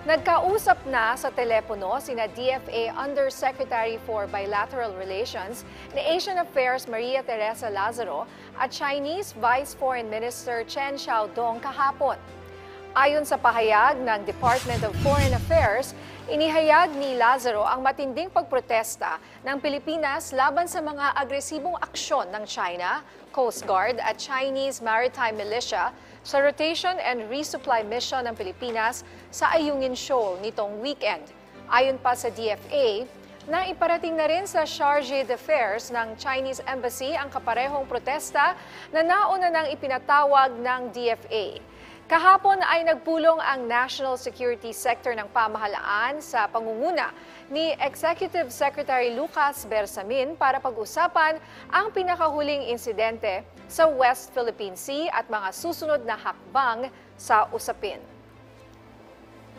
Nagkausap na sa telepono sina DFA Undersecretary for Bilateral Relations ni Asian Affairs Maria Teresa Lazaro at Chinese Vice Foreign Minister Chen Xiaodong kahapon. Ayon sa pahayag ng Department of Foreign Affairs, inihayag ni Lazaro ang matinding pagprotesta ng Pilipinas laban sa mga agresibong aksyon ng China, Coast Guard at Chinese Maritime Militia sa rotation and resupply mission ng Pilipinas sa Ayungin Shoal nitong weekend. Ayon pa sa DFA, na iparating na rin sa Charge d'Affaires ng Chinese Embassy ang kaparehong protesta na nauna nang ipinatawag ng DFA. Kahapon ay nagpulong ang National Security Sector ng pamahalaan sa pangunguna ni Executive Secretary Lucas Bersamin para pag-usapan ang pinakahuling insidente sa West Philippine Sea at mga susunod na hakbang sa usapin.